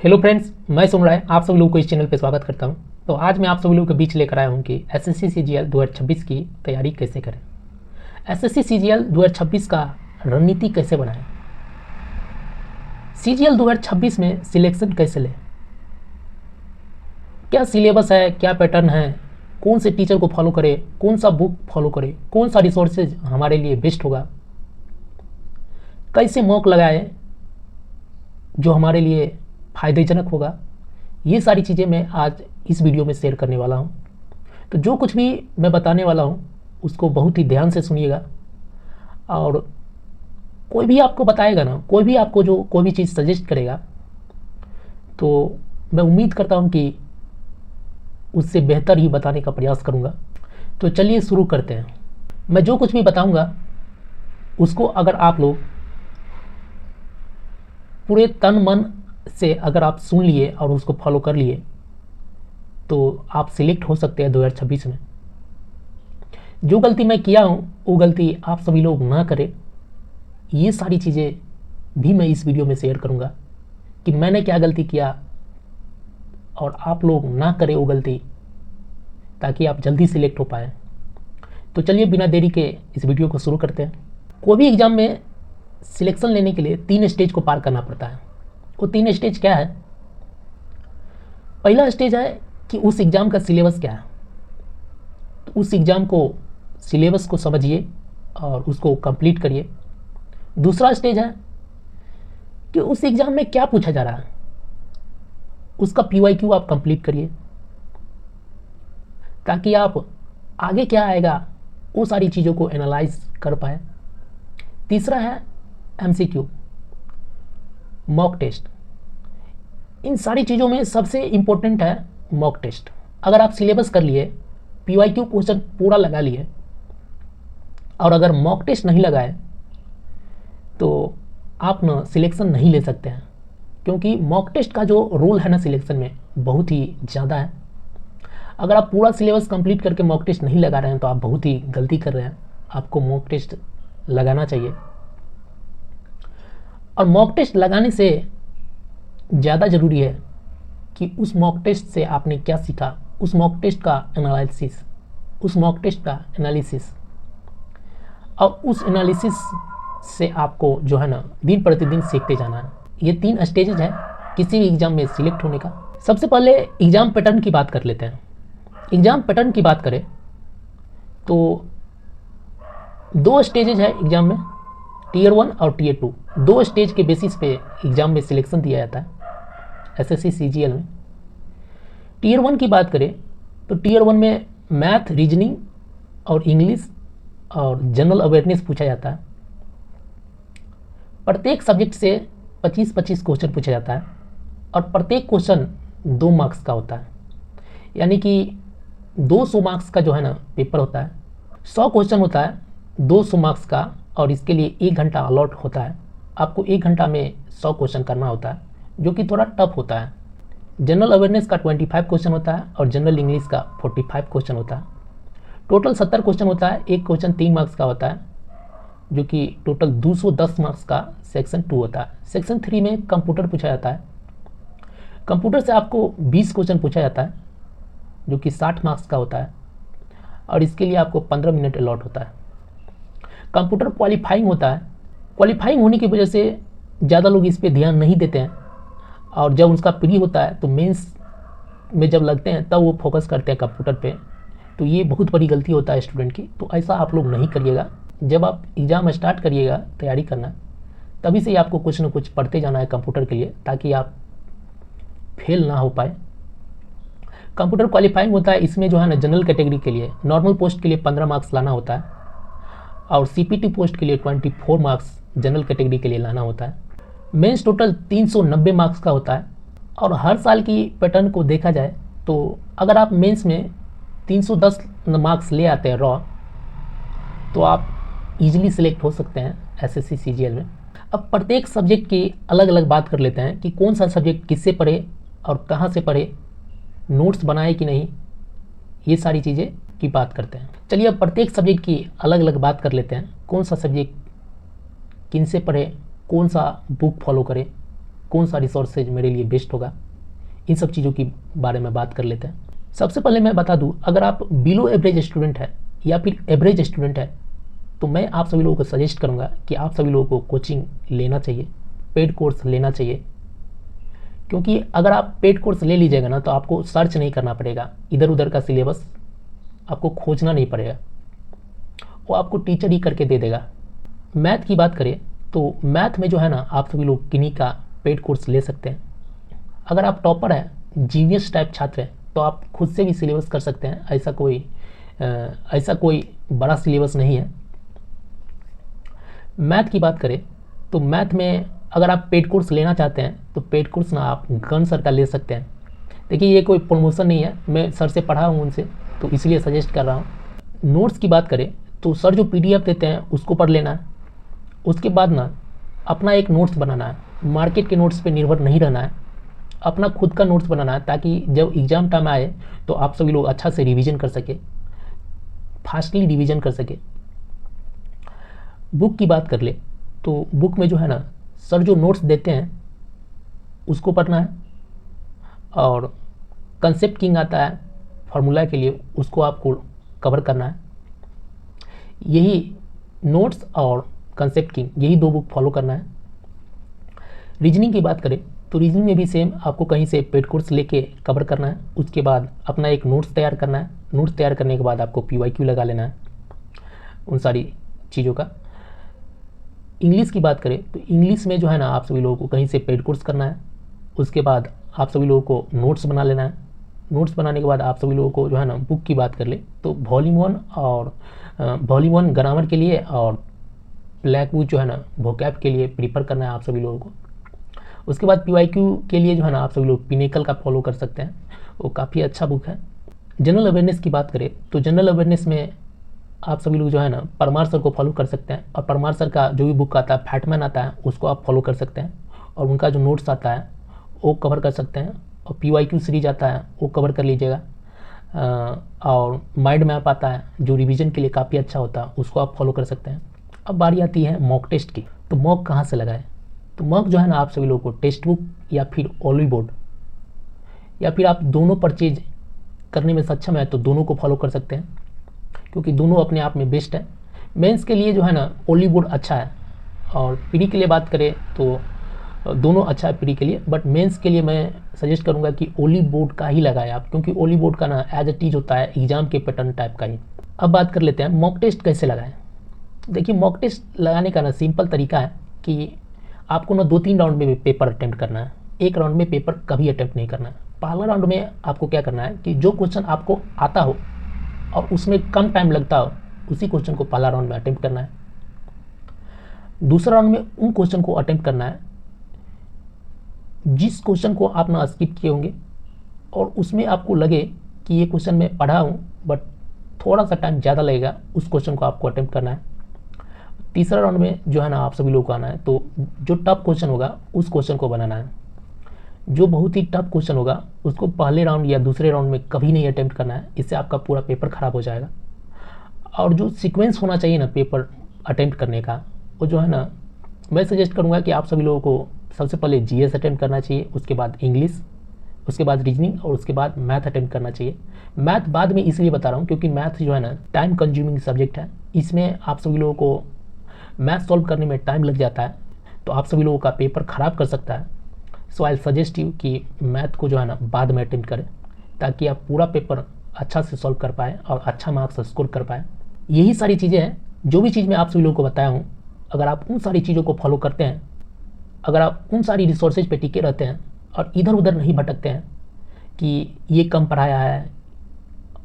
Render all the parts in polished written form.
Hello friends, मैं सुन रहा है आप सभी लोगों को इस चैनल पे स्वागत करता हूं। तो आज मैं आप सभी लोगों के बीच लेकर आया हूं कि एसएससी सीजीएल 2026 की तैयारी कैसे करें, एसएससी सीजीएल 2026 का रणनीति कैसे बनाएं, सीजीएल 2026 में सिलेक्शन कैसे लें, क्या सिलेबस है, क्या पैटर्न है, कौन से टीचर को फॉलो करें, कौन सा बुक फॉलो करें, कौन सा रिसोर्सेज हमारे लिए बेस्ट होगा, कैसे मॉक लगाएं जो हमारे लिए फ़ायदेजनक होगा। ये सारी चीज़ें मैं आज इस वीडियो में शेयर करने वाला हूँ। तो जो कुछ भी मैं बताने वाला हूँ उसको बहुत ही ध्यान से सुनिएगा। और कोई भी आपको बताएगा ना, कोई भी आपको जो कोई भी चीज़ सजेस्ट करेगा, तो मैं उम्मीद करता हूँ कि उससे बेहतर ही बताने का प्रयास करूँगा। तो चलिए शुरू करते हैं। मैं जो कुछ भी बताऊँगा उसको अगर आप लोग पूरे तन मन से अगर आप सुन लिए और उसको फॉलो कर लिए तो आप सिलेक्ट हो सकते हैं 2026 में। जो गलती मैं किया हूँ वो गलती आप सभी लोग ना करें। ये सारी चीज़ें भी मैं इस वीडियो में शेयर करूँगा कि मैंने क्या गलती किया और आप लोग ना करें वो गलती, ताकि आप जल्दी सिलेक्ट हो पाएँ। तो चलिए बिना देरी के इस वीडियो को शुरू करते हैं। कोई भी एग्ज़ाम में सिलेक्शन लेने के लिए 3 स्टेज को पार करना पड़ता है। वो 3 स्टेज क्या है? पहला स्टेज है कि उस एग्ज़ाम का सिलेबस क्या है। तो उस एग्ज़ाम को सिलेबस को समझिए और उसको कंप्लीट करिए। दूसरा स्टेज है कि उस एग्ज़ाम में क्या पूछा जा रहा है, उसका PYQ आप कंप्लीट करिए, ताकि आप आगे क्या आएगा वो सारी चीज़ों को एनालाइज कर पाए। तीसरा है MCQ, मॉक टेस्ट। इन सारी चीज़ों में सबसे इम्पोर्टेंट है मॉक टेस्ट। अगर आप सिलेबस कर लिए, PYQ क्वेश्चन पूरा लगा लिए और अगर मॉक टेस्ट नहीं लगाए तो आप ना सिलेक्शन नहीं ले सकते हैं, क्योंकि मॉक टेस्ट का जो रोल है ना सिलेक्शन में बहुत ही ज़्यादा है। अगर आप पूरा सिलेबस कंप्लीट करके मॉक टेस्ट नहीं लगा रहे हैं तो आप बहुत ही गलती कर रहे हैं। आपको मॉक टेस्ट लगाना चाहिए। और मॉक टेस्ट लगाने से ज़्यादा ज़रूरी है कि उस मॉक टेस्ट से आपने क्या सीखा, उस मॉक टेस्ट का एनालिसिस, उस मॉक टेस्ट का एनालिसिस और उस एनालिसिस से आपको जो है ना दिन प्रतिदिन सीखते जाना है। ये 3 स्टेजेज है किसी भी एग्ज़ाम में सिलेक्ट होने का। सबसे पहले एग्ज़ाम पैटर्न की बात कर लेते हैं। एग्ज़ाम पैटर्न की बात करें तो 2 स्टेजेज है एग्ज़ाम में, Tier 1 और Tier 2। 2 स्टेज के बेसिस पे एग्ज़ाम में सिलेक्शन दिया जाता है एसएससी सीजीएल में। Tier 1 की बात करें तो Tier 1 में मैथ, रीजनिंग और इंग्लिश और जनरल अवेयरनेस पूछा जाता है। प्रत्येक सब्जेक्ट से 25-25 क्वेश्चन पूछा जाता है और प्रत्येक क्वेश्चन 2 मार्क्स का होता है, यानी कि 200 मार्क्स का जो है ना पेपर होता है। 100 क्वेश्चन होता है 200 मार्क्स का, और इसके लिए 1 घंटा अलॉट होता है। आपको 1 घंटा में 100 क्वेश्चन करना होता है, जो कि थोड़ा टफ होता है। जनरल अवेयरनेस का 25 क्वेश्चन होता है और जनरल इंग्लिश का 45 क्वेश्चन होता है। टोटल 70 क्वेश्चन होता है। एक क्वेश्चन 3 मार्क्स का होता है, जो कि टोटल 210 मार्क्स का सेक्शन 2 होता है। सेक्शन 3 में कंप्यूटर पूछा जाता है। कंप्यूटर से आपको 20 क्वेश्चन पूछा जाता है, जो कि 60 मार्क्स का होता है, और इसके लिए आपको 15 मिनट अलॉट होता है। कंप्यूटर क्वालिफाइंग होता है। क्वालिफाइंग होने की वजह से ज़्यादा लोग इस पे ध्यान नहीं देते हैं, और जब उसका प्री होता है तो मेंस में जब लगते हैं तब वो फोकस करते हैं कंप्यूटर पे। तो ये बहुत बड़ी गलती होता है स्टूडेंट की। तो ऐसा आप लोग नहीं करिएगा। जब आप एग्ज़ाम स्टार्ट करिएगा तैयारी करना, तभी से ही आपको कुछ ना कुछ पढ़ते जाना है कंप्यूटर के लिए, ताकि आप फेल ना हो पाए। कंप्यूटर क्वालिफाइंग होता है। इसमें जो है ना जनरल कैटेगरी के लिए, नॉर्मल पोस्ट के लिए 15 मार्क्स लाना होता है, और CPT पोस्ट के लिए 24 मार्क्स जनरल कैटेगरी के लिए लाना होता है। मेंस टोटल 390 मार्क्स का होता है। और हर साल की पैटर्न को देखा जाए तो अगर आप मेंस में 310 मार्क्स ले आते हैं रॉ, तो आप इजीली सिलेक्ट हो सकते हैं एसएससी सीजीएल में। अब प्रत्येक सब्जेक्ट की अलग अलग बात कर लेते हैं कि कौन सा सब्जेक्ट किससे पढ़े और कहाँ से पढ़े, नोट्स बनाए कि नहीं, ये सारी चीज़ें की बात करते हैं। चलिए अब प्रत्येक सब्जेक्ट की अलग अलग बात कर लेते हैं। कौन सा सब्जेक्ट किन से पढ़े, कौन सा बुक फॉलो करें, कौन सा रिसोर्सेज मेरे लिए बेस्ट होगा, इन सब चीज़ों की बारे में बात कर लेते हैं। सबसे पहले मैं बता दूं, अगर आप बिलो एवरेज स्टूडेंट है या फिर एवरेज स्टूडेंट है तो मैं आप सभी लोगों को सजेस्ट करूंगा कि आप सभी लोगों को कोचिंग लेना चाहिए, पेड कोर्स लेना चाहिए। क्योंकि अगर आप पेड कोर्स ले लीजिएगा ना तो आपको सर्च नहीं करना पड़ेगा, इधर उधर का सिलेबस आपको खोजना नहीं पड़ेगा, वो आपको टीचर ही करके दे देगा। मैथ की बात करें तो मैथ में जो है ना आप सभी लोग किन्हीं का पेड कोर्स ले सकते हैं। अगर आप टॉपर है, जीनियस टाइप छात्र है, तो आप खुद से भी सिलेबस कर सकते हैं। ऐसा कोई बड़ा सिलेबस नहीं है। मैथ की बात करें तो मैथ में अगर आप पेड कोर्स लेना चाहते हैं तो पेड कोर्स ना आप गन सर का ले सकते हैं। देखिए ये कोई प्रमोशन नहीं है, मैं सर से पढ़ा हूँ उनसे, तो इसलिए सजेस्ट कर रहा हूँ। नोट्स की बात करें तो सर जो PDF देते हैं उसको पढ़ लेना है। उसके बाद ना अपना एक नोट्स बनाना है, मार्केट के नोट्स पे निर्भर नहीं रहना है, अपना खुद का नोट्स बनाना है, ताकि जब एग्ज़ाम टाइम आए तो आप सभी लोग अच्छा से रिवीजन कर सके, फास्टली रिवीजन कर सके। बुक की बात कर ले तो बुक में जो है ना सर जो नोट्स देते हैं उसको पढ़ना है, और कंसेप्ट किंग आता है फार्मूला के लिए, उसको आपको कवर करना है। यही नोट्स और कंसेप्ट किंग, यही 2 बुक फॉलो करना है। रीजनिंग की बात करें तो रीजनिंग में भी सेम आपको कहीं से पेड कोर्स लेके कवर करना है। उसके बाद अपना एक नोट्स तैयार करना है। नोट्स तैयार करने के बाद आपको PYQ लगा लेना है उन सारी चीज़ों का। इंग्लिश की बात करें तो इंग्लिश में जो है ना आप सभी लोगों को कहीं से पेड कोर्स करना है। उसके बाद आप सभी लोगों को नोट्स बना लेना है। नोट्स बनाने के बाद आप सभी लोगों को जो है ना बुक की बात कर ले तो वॉल्यूम 1 ग्रामर के लिए और ब्लैक बुक जो है ना वोकैब के लिए प्रीफर करना है आप सभी लोगों को। उसके बाद PYQ के लिए जो है ना आप सभी लोग पिनेकल का फॉलो कर सकते हैं, वो काफ़ी अच्छा बुक है। जनरल अवेयरनेस की बात करें तो जनरल अवेयरनेस में आप सभी लोग जो है ना परमार सर को फॉलो कर सकते हैं, और परमार सर का जो भी बुक आता है, फैटमैन आता है, उसको आप फॉलो कर सकते हैं, और उनका जो नोट्स आता है वो कवर कर सकते हैं। और PYQ सीरीज आता है वो कवर कर लीजिएगा, और माइंड मैप आता है जो रिवीजन के लिए काफ़ी अच्छा होता है, उसको आप फॉलो कर सकते हैं। अब बारी आती है मॉक टेस्ट की। तो मॉक कहाँ से लगाएं? तो मॉक जो है ना आप सभी लोगों को टेक्स्ट बुक या फिर ओली बोर्ड, या फिर आप दोनों परचेज करने में सक्षम है तो दोनों को फॉलो कर सकते हैं, क्योंकि दोनों अपने आप में बेस्ट है। मेंस के लिए जो है ना ओली बोर्ड अच्छा है, और प्री के लिए बात करें तो दोनों अच्छा है प्री के लिए, बट मेंस के लिए मैं सजेस्ट करूंगा कि ओली बोर्ड का ही लगाएं आप, क्योंकि ओली बोर्ड का ना एज इट इज होता है एग्जाम के पैटर्न टाइप का ही। अब बात कर लेते हैं मॉक टेस्ट कैसे लगाएं। देखिए मॉक टेस्ट लगाने का ना सिंपल तरीका है कि आपको ना 2-3 राउंड में पेपर अटेम्प्ट करना है। एक राउंड में पेपर कभी अटेम्प्ट नहीं करना है। पहला राउंड में आपको क्या करना है कि जो क्वेश्चन आपको आता हो और उसमें कम टाइम लगता हो, उसी क्वेश्चन को पहला राउंड में अटेम्प्ट करना है। दूसरा राउंड में उन क्वेश्चन को अटेम्प्ट करना है जिस क्वेश्चन को आप ना स्किप किए होंगे और उसमें आपको लगे कि ये क्वेश्चन मैं पढ़ा हूँ बट थोड़ा सा टाइम ज़्यादा लगेगा, उस क्वेश्चन को आपको अटेम्प्ट करना है। तीसरा राउंड में जो है ना आप सभी लोग को आना है, तो जो टफ क्वेश्चन होगा उस क्वेश्चन को बनाना है। जो बहुत ही टफ क्वेश्चन होगा उसको पहले राउंड या दूसरे राउंड में कभी नहीं अटेम्प्ट करना है, इससे आपका पूरा पेपर खराब हो जाएगा। और जो सीक्वेंस होना चाहिए ना पेपर अटेम्प्ट करने का, वो जो है ना मैं सजेस्ट करूँगा कि आप सभी लोगों को सबसे पहले GS अटेम्प्ट करना चाहिए, उसके बाद इंग्लिश, उसके बाद रीजनिंग, और उसके बाद मैथ अटेम्प्ट करना चाहिए। मैथ बाद में इसलिए बता रहा हूँ क्योंकि मैथ जो है ना टाइम कंज्यूमिंग सब्जेक्ट है, इसमें आप सभी लोगों को मैथ सॉल्व करने में टाइम लग जाता है, तो आप सभी लोगों का पेपर ख़राब कर सकता है। सो आई सजेस्ट यू कि मैथ को जो है ना बाद में अटेम्प्ट करें, ताकि आप पूरा पेपर अच्छा से सॉल्व कर पाएँ और अच्छा मार्क्स स्कोर कर पाएँ। यही सारी चीज़ें हैं, जो भी चीज़ मैं आप सभी लोगों को बताया हूँ, अगर आप उन सारी चीज़ों को फॉलो करते हैं, अगर आप उन सारी रिसोर्सेज पे टिके रहते हैं और इधर उधर नहीं भटकते हैं कि ये कम पढ़ाया है,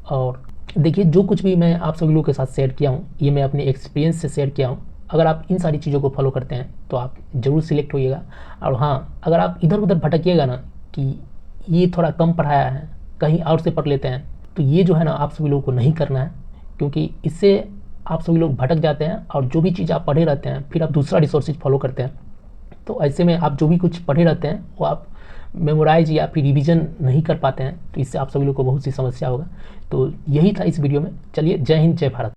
और देखिए जो कुछ भी मैं आप सभी लोगों के साथ शेयर किया हूँ ये मैं अपने एक्सपीरियंस से शेयर किया हूँ। अगर आप इन सारी चीज़ों को फॉलो करते हैं तो आप ज़रूर सिलेक्ट होइएगा। और हाँ, अगर आप इधर उधर भटकिएगा ना कि ये थोड़ा कम पढ़ाया है, कहीं और से पढ़ लेते हैं, तो ये जो है ना आप सभी लोगों को नहीं करना है, क्योंकि इससे आप सभी लोग भटक जाते हैं और जो भी चीज़ आप पढ़े रहते हैं फिर आप दूसरा रिसोर्सेज फॉलो करते हैं, तो ऐसे में आप जो भी कुछ पढ़े रहते हैं वो आप मेमोराइज या फिर रिवीजन नहीं कर पाते हैं, तो इससे आप सभी लोग को बहुत सी समस्या होगा। तो यही था इस वीडियो में। चलिए, जय हिंद, जय भारत।